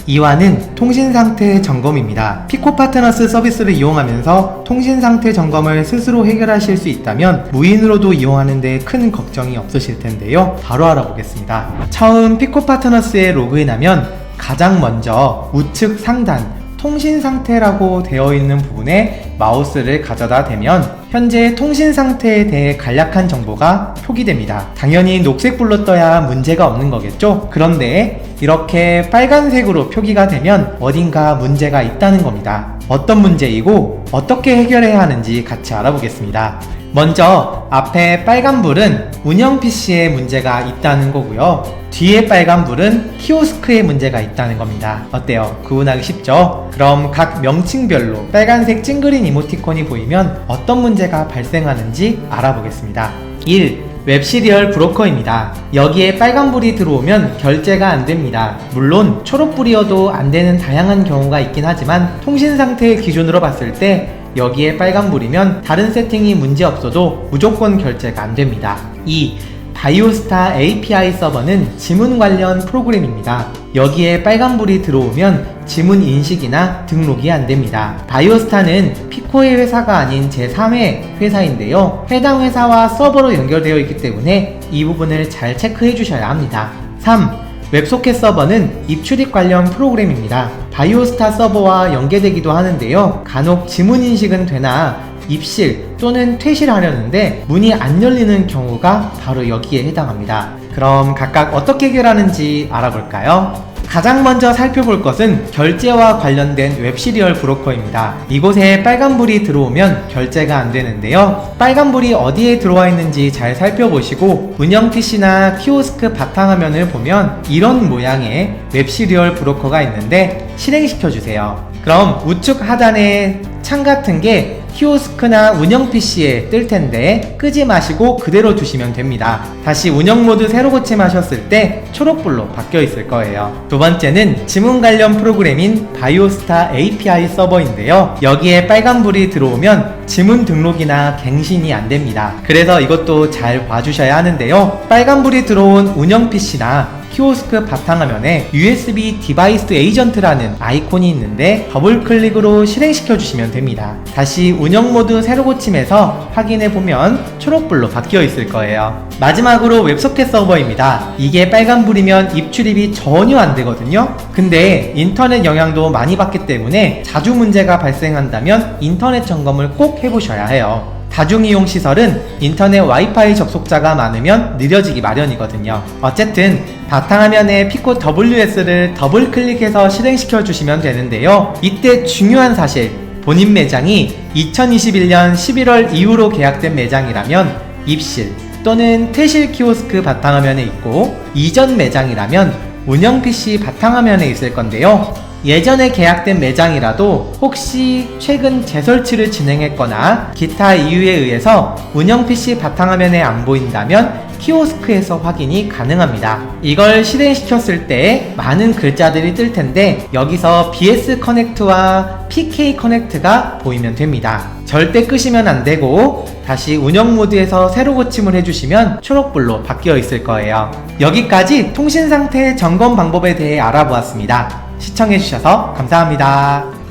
2화는 통신상태 점검입니다. 피코파트너스 서비스를 이용하면서 통신상태 점검을 스스로 해결하실 수 있다면 무인으로도 이용하는데 큰 걱정이 없으실 텐데요. 바로 알아보겠습니다. 처음 피코파트너스에 로그인하면 가장 먼저 우측 상단 통신상태라고 되어 있는 부분에 마우스를 가져다 대면 현재 통신상태에 대해 간략한 정보가 표기됩니다. 당연히 녹색불로 떠야 문제가 없는 거겠죠? 그런데 이렇게 빨간색으로 표기가 되면 어딘가 문제가 있다는 겁니다. 어떤 문제이고 어떻게 해결해야 하는지 같이 알아보겠습니다. 먼저 앞에 빨간불은 운영 PC에 문제가 있다는 거고요. 뒤에 빨간불은 키오스크에 문제가 있다는 겁니다. 어때요? 구분하기 쉽죠? 그럼 각 명칭별로 빨간색 찡그린 이모티콘이 보이면 어떤 문제가 발생하는지 알아보겠습니다. 1. 웹시리얼 브로커입니다. 여기에 빨간불이 들어오면 결제가 안됩니다. 물론 초록불이어도 안되는 다양한 경우가 있긴 하지만 통신상태 기준으로 봤을 때 여기에 빨간불이면 다른 세팅이 문제없어도 무조건 결제가 안됩니다. 2. 바이오스타 API 서버는 지문 관련 프로그램입니다. 여기에 빨간불이 들어오면 지문 인식이나 등록이 안됩니다. 바이오스타는 피코의 회사가 아닌 제3의 회사인데요. 해당 회사와 서버로 연결되어 있기 때문에 이 부분을 잘 체크해 주셔야 합니다. 3. 웹소켓 서버는 입출입 관련 프로그램입니다. 바이오스타 서버와 연계되기도 하는데요. 간혹 지문 인식은 되나 입실 또는 퇴실하려는데 문이 안 열리는 경우가 바로 여기에 해당합니다. 그럼 각각 어떻게 해결하는지 알아볼까요? 가장 먼저 살펴볼 것은 결제와 관련된 웹시리얼 브로커입니다. 이곳에 빨간불이 들어오면 결제가 안 되는데요. 빨간불이 어디에 들어와 있는지 잘 살펴보시고 운영 PC나 키오스크 바탕화면을 보면 이런 모양의 웹시리얼 브로커가 있는데 실행시켜 주세요. 그럼 우측 하단에 창 같은 게 키오스크나 운영 PC에 뜰 텐데 끄지 마시고 그대로 두시면 됩니다. 다시 운영 모드 새로 고침하셨을 때 초록불로 바뀌어 있을 거예요. 두 번째는 지문 관련 프로그램인 바이오스타 API 서버인데요. 여기에 빨간불이 들어오면 지문 등록이나 갱신이 안 됩니다. 그래서 이것도 잘 봐주셔야 하는데요. 빨간불이 들어온 운영 PC나 키오스크 바탕화면에 USB 디바이스 에이전트라는 아이콘이 있는데 더블 클릭으로 실행시켜 주시면 됩니다. 다시 운영 모드 새로 고침해서 확인해 보면 초록불로 바뀌어 있을 거예요. 마지막으로 웹소켓 서버입니다. 이게 빨간불이면 입출입이 전혀 안 되거든요. 근데 인터넷 영향도 많이 받기 때문에 자주 문제가 발생한다면 인터넷 점검을 꼭 해보셔야 해요. 다중이용 시설은 인터넷 와이파이 접속자가 많으면 느려지기 마련이거든요. 어쨌든 바탕화면에 피코 WS를 더블 클릭해서 실행시켜 주시면 되는데요. 이때 중요한 사실, 본인 매장이 2021년 11월 이후로 계약된 매장이라면 입실 또는 퇴실 키오스크 바탕화면에 있고 이전 매장이라면 운영 PC 바탕화면에 있을 건데요. 예전에 계약된 매장이라도 혹시 최근 재설치를 진행했거나 기타 이유에 의해서 운영 PC 바탕화면에 안 보인다면 키오스크에서 확인이 가능합니다. 이걸 실행시켰을 때 많은 글자들이 뜰 텐데 여기서 BS 커넥트와 PK 커넥트가 보이면 됩니다. 절대 끄시면 안 되고 다시 운영 모드에서 새로 고침을 해주시면 초록불로 바뀌어 있을 거예요. 여기까지 통신 상태 점검 방법에 대해 알아보았습니다. 시청해주셔서 감사합니다.